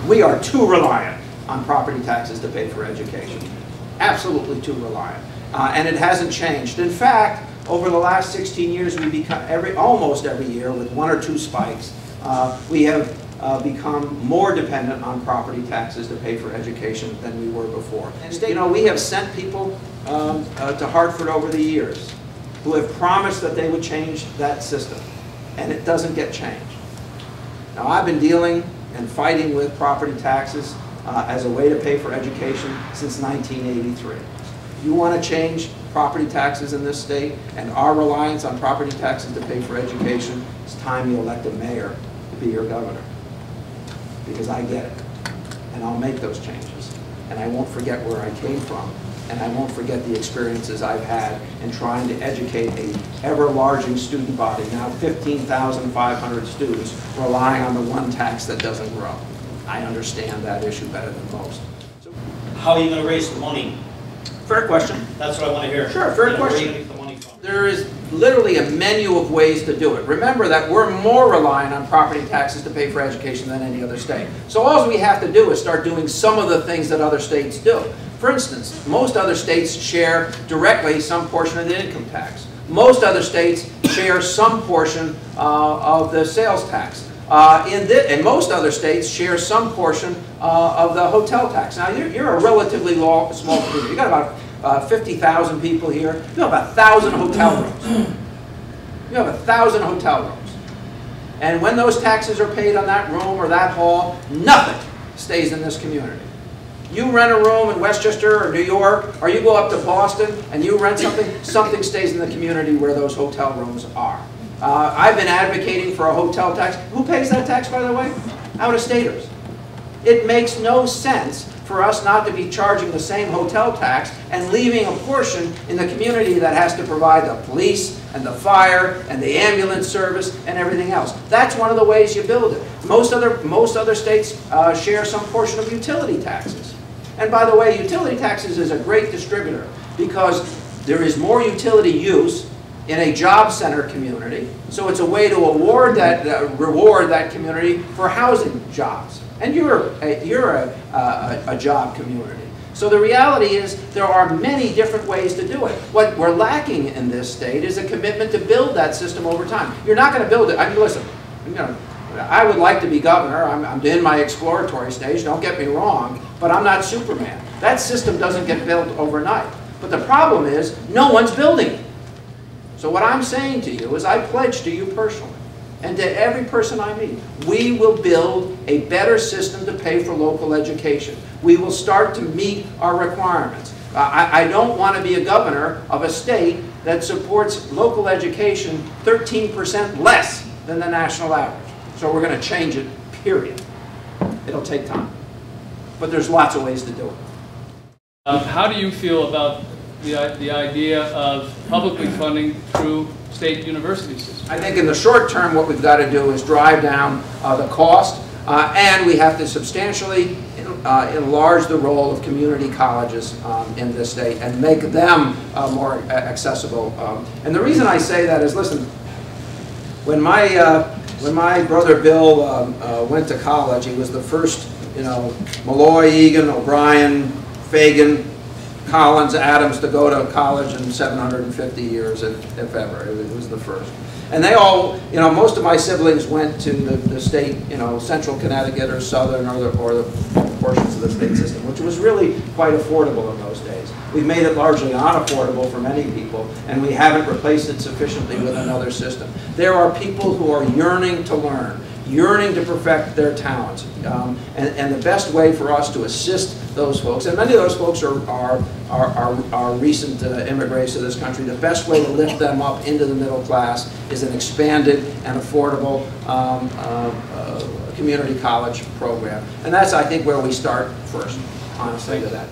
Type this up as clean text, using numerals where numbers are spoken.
We are too reliant on property taxes to pay for education. Absolutely too reliant. And it hasn't changed. In fact, over the last 16 years, we become almost every year, with 1 or 2 spikes, we have become more dependent on property taxes to pay for education than we were before. And you know, we have sent people to Hartford over the years who have promised that they would change that system, and it doesn't get changed. Now, I've been dealing and fighting with property taxes as a way to pay for education since 1983. If you want to change property taxes in this state and our reliance on property taxes to pay for education, it's time you elect a mayor to be your governor. Because I get it, and I'll make those changes. And I won't forget where I came from, and I won't forget the experiences I've had in trying to educate a ever-larging student body, now 15,500 students, relying on the one tax that doesn't grow. I understand that issue better than most. So, how are you going to raise the money? Fair question. That's what I want to hear. Sure, fair question. Where are you going to get the money from? There is literally a menu of ways to do it. Remember that we're more reliant on property taxes to pay for education than any other state. So all we have to do is start doing some of the things that other states do. For instance, most other states share directly some portion of the income tax. Most other states share some portion of the sales tax. And most other states share some portion of the hotel tax. Now, you're a relatively small community. You've got about 50,000 people here. You have about 1,000 hotel rooms. You have 1,000 hotel rooms. And when those taxes are paid on that room or that hall, nothing stays in this community. You rent a room in Westchester or New York, or you go up to Boston and you rent something, something stays in the community where those hotel rooms are. I've been advocating for a hotel tax. Who pays that tax, by the way? Out-of-staters. It makes no sense for us not to be charging the same hotel tax and leaving a portion in the community that has to provide the police and the fire and the ambulance service and everything else. That's one of the ways you build it. Most other states share some portion of utility taxes. And by the way, utility taxes is a great distributor because there is more utility use in a job center community, so it's a way to reward that community for housing jobs. And you're a job community. So the reality is there are many different ways to do it. What we're lacking in this state is a commitment to build that system over time. You're not going to build it. I mean, listen, I would like to be governor. I'm in my exploratory stage, don't get me wrong, but I'm not Superman. That system doesn't get built overnight. But the problem is no one's building it. So what I'm saying to you is I pledge to you personally and to every person I meet, we will build a better system to pay for local education. We will start to meet our requirements. I don't want to be a governor of a state that supports local education 13% less than the national average. So we're going to change it, period. It'll take time. But there's lots of ways to do it. How do you feel about the idea of publicly funding through state university systems? I think in the short term what we've got to do is drive down the cost and we have to substantially enlarge the role of community colleges in this state and make them more accessible. And the reason I say that is, listen, when my brother Bill went to college, he was the first, Malloy, Egan, O'Brien, Fagan, Collins, Adams to go to college in 750 years, if ever. It was the first. And they all, most of my siblings went to the state, central Connecticut or southern or the portions of the state system, which was really quite affordable in those days. We've made it largely unaffordable for many people, and we haven't replaced it sufficiently with another system. There are people who are yearning to learn, yearning to perfect their talents. And the best way for us to assist those folks, and many of those folks are recent immigrants to this country, the best way to lift them up into the middle class is an expanded and affordable community college program. And that's, I think, where we start first, honestly, to that.